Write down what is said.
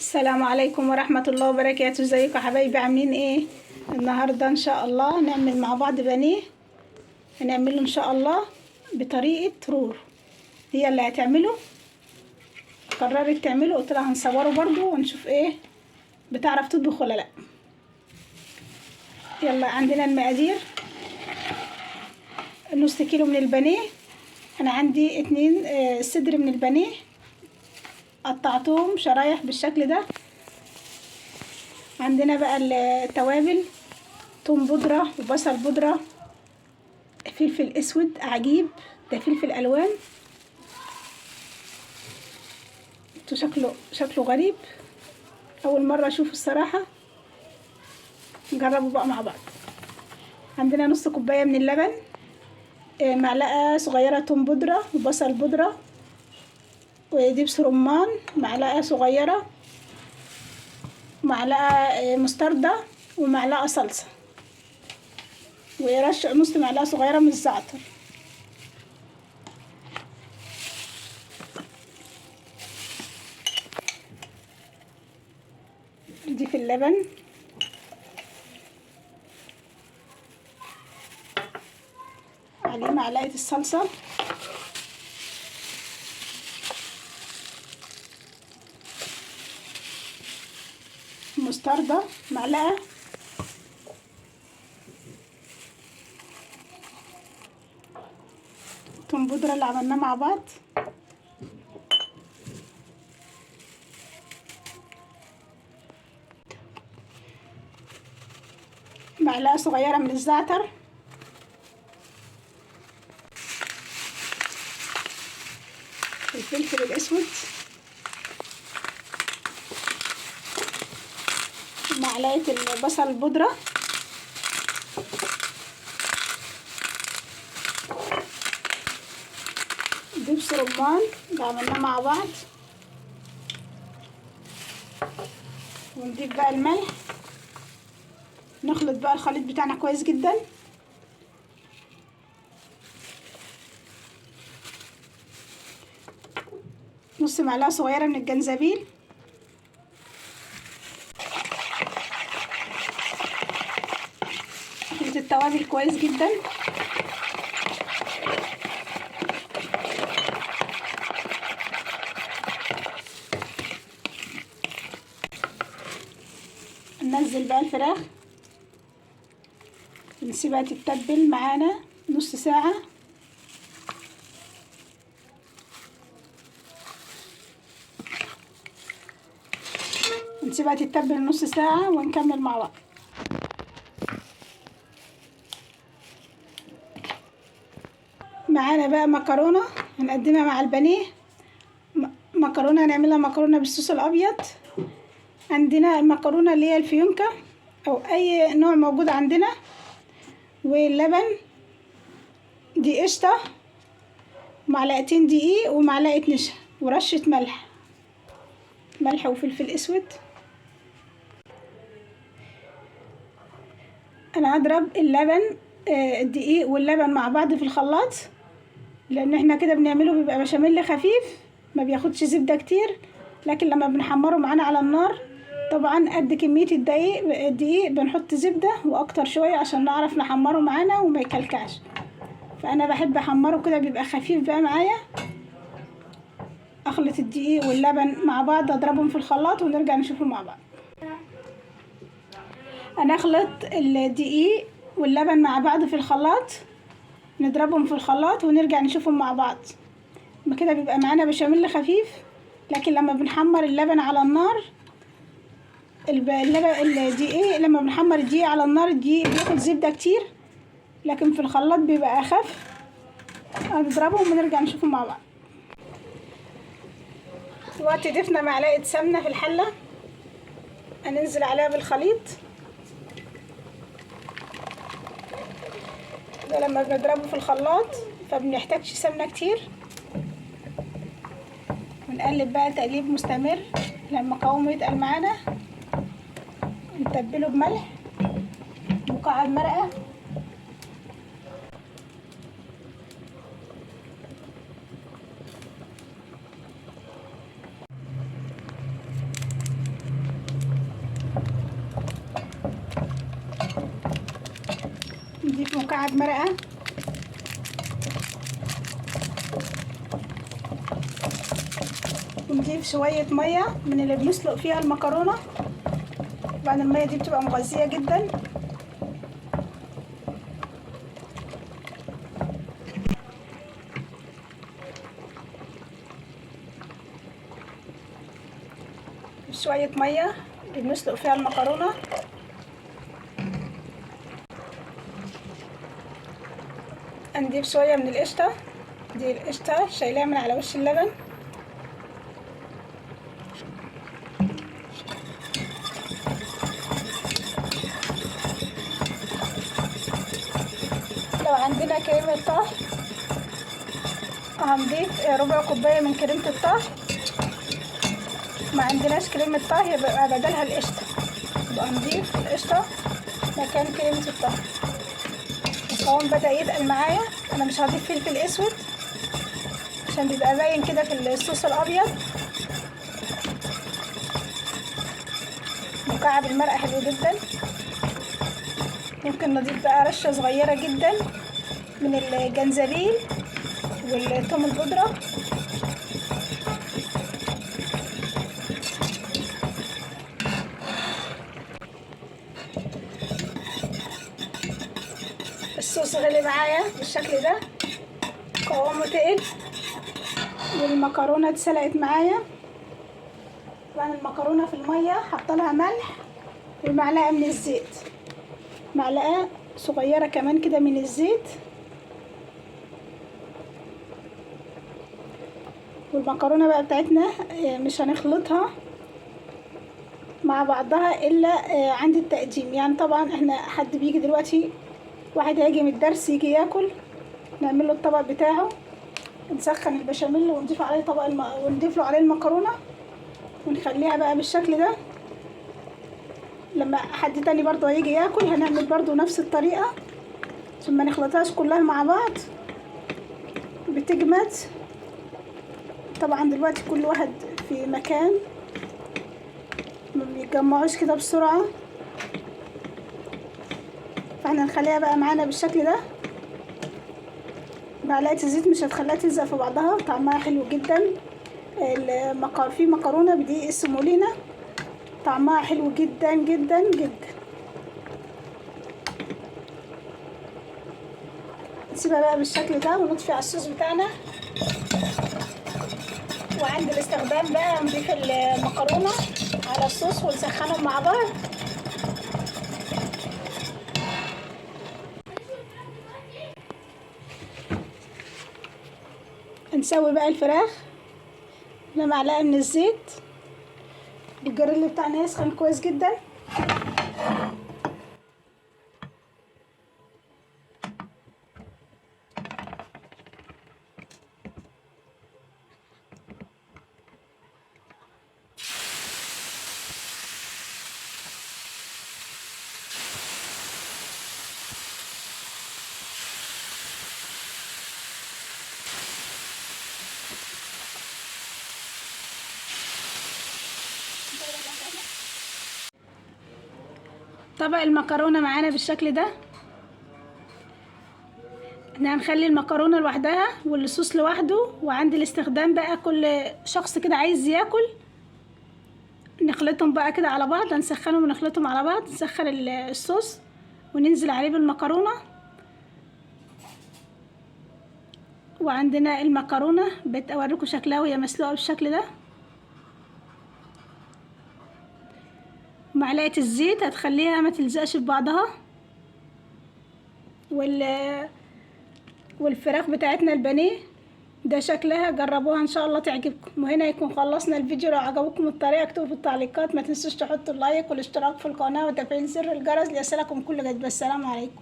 السلام عليكم ورحمة الله وبركاته. ازيكم يا حبايبي؟ عاملين ايه؟ النهاردة ان شاء الله نعمل مع بعض بانيه. هنعمله ان شاء الله بطريقة رور، هي اللي هتعمله. قررت تعمله، قلت لها هنصوره برضو ونشوف ايه بتعرف تطبخ ولا لا. يلا، عندنا المقادير: نص كيلو من البانيه. انا عندي 2 صدر من البانيه، قطعتهم شرايح بالشكل ده. عندنا بقى التوابل: توم بودرة وبصل بودرة، فلفل اسود عجيب، ده فلفل الوان. شكله غريب، اول مرة اشوفه الصراحة. نجربه بقى مع بعض. عندنا نص كوباية من اللبن، معلقة صغيرة توم بودرة وبصل بودرة ودبس رمان معلقة صغيرة، معلقة مستردة ومعلقة صلصة، ورش نص معلقة صغيرة من الزعتر. دي في اللبن. عليه معلقة الصلصة، مستردة معلقة، توم بودرة اللي عملناه مع بعض، معلقة صغيرة من الزعتر، الفلفل الاسود، معلقة البصل البودرة، دبس رمان اللي عملناه مع بعض، ونضيف بقى الملح. نخلط بقى الخليط بتاعنا كويس جدا. نص معلقة صغيرة من الجنزبيل، نخلط التوابل كويس جدا. ننزل بقى الفراخ، نسيبها تتبل معانا نص ساعة. نسيبها تتبل نص ساعة ونكمل مع بعض. معانا بقى مكرونة هنقدمها مع البانيه. مكرونة هنعملها مكرونة بالصوص الأبيض. عندنا المكرونة اللي هي الفيونكة أو أي نوع موجود عندنا، واللبن، دي قشطة، معلقتين دقيق ومعلقة نشا ورشة ملح وفلفل اسود. انا هضرب اللبن، الدقيق واللبن مع بعض في الخلاط، لان احنا كده بنعمله بيبقى بشاميل خفيف ما بياخدش زبدة كتير، لكن لما بنحمره معانا على النار طبعا قد كمية الدقيق بنحط زبدة واكتر شوية عشان نعرف نحمره معانا وما يكلكعش. فانا بحب احمره كده بيبقى خفيف بقى معايا. اخلط الدقيق واللبن مع بعض، اضربهم في الخلاط ونرجع نشوفهم مع بعض. انا اخلط الدقيق واللبن مع بعض في الخلاط، نضربهم في الخلاط ونرجع نشوفهم مع بعض. كده بيبقى معانا بشاميل خفيف، لكن لما بنحمر اللبن على النار الدقيق، لما بنحمر الدقيق على النار الدقيق بياخد زبدة كتير، لكن في الخلاط بيبقى اخف. هنضربهم ونرجع نشوفهم مع بعض. دلوقتي ضفنا معلقة سمنة في الحلة، هننزل عليها بالخليط ده. لما بنضربه في الخلاط فبنحتاجش سمنة كتير. ونقلب بقى تقليب مستمر لما قوامه يتقل معانا. نتبله بملح، مكعب مرقة، مكعب مرقة، ونضيف شوية مية من اللي بنسلق فيها المكرونة. طبعا المية دي بتبقى مغذية جدا. شوية مية اللي بنسلق فيها المكرونة. نضيف شوية من القشطة، دي القشطة شايلاها من على وش اللبن. لو عندنا كريمة طهي هنضيف ربع كوباية من كريمة الطهي. ما عندناش كريمة طهي يبقى بدلها القشطة، يبقى نضيف القشطة مكان كريمة الطهي. القوام بدأ يتقل معايا. انا مش هضيف فلفل اسود عشان بيبقى باين كده في الصوص الابيض. مكعب المرقة حلو جدا. ممكن نضيف بقى رشة صغيرة جدا من الجنزبيل والثوم البودرة. الصوص غلي معايا بالشكل ده، قوامه تقل، والمكرونه اتسلقت معايا. طبعا المكرونه في الميه حاطه لها ملح ومعلقه من الزيت، معلقه صغيره كمان كده من الزيت. والمكرونه بقى بتاعتنا مش هنخلطها مع بعضها الا عند التقديم. يعني طبعا احنا حد بيجي دلوقتي، واحد هيجي من الدرس يجي ياكل، نعمل له الطبق بتاعه، نسخن البشاميل ونضيف عليه ونضيف له عليه المكرونه ونخليها بقى بالشكل ده. لما حد تاني برضه هيجي ياكل هنعمل برضه نفس الطريقه عشان ما نخلطهاش كلها مع بعض بتجمد. طبعا دلوقتي كل واحد في مكان ما بيتجمعوش كده بسرعه، فاحنا نخليها بقى معانا بالشكل ده. معلقه الزيت مش هتخليها تلزق في بعضها، طعمها حلو جدا. في مكرونه بدقيق السمولينا طعمها حلو جدا جدا جدا. نسيبها بقى بالشكل ده ونطفي على الصوص بتاعنا. وعند الاستخدام بقى نضيف المكرونه على الصوص ونسخنهم مع بعض. نسوي بقى الفراخ بمعلقه من الزيت. الجريل بتاعنا يسخن كويس جدا. طبق المكرونه معانا بالشكل ده. احنا هنخلي المكرونه لوحدها والصوص لوحده، وعند الاستخدام بقى كل شخص كده عايز ياكل نخلطهم بقى كده على بعض. هنسخنهم ونخلطهم على بعض، نسخن الصوص وننزل عليه بالمكرونه. وعندنا المكرونه بتوريكم شكلها وهي مسلوقه بالشكل ده. معلقه الزيت هتخليها ما تلزقش في بعضها. والفراخ بتاعتنا البانيه ده شكلها جربوها ان شاء الله تعجبكم. وهنا يكون خلصنا الفيديو. لو عجبكم الطريقه اكتبوا في التعليقات. ما تنسوش تحطوا اللايك والاشتراك في القناه وتفعيل زر الجرس ليصلكم كل جديد. والسلام عليكم.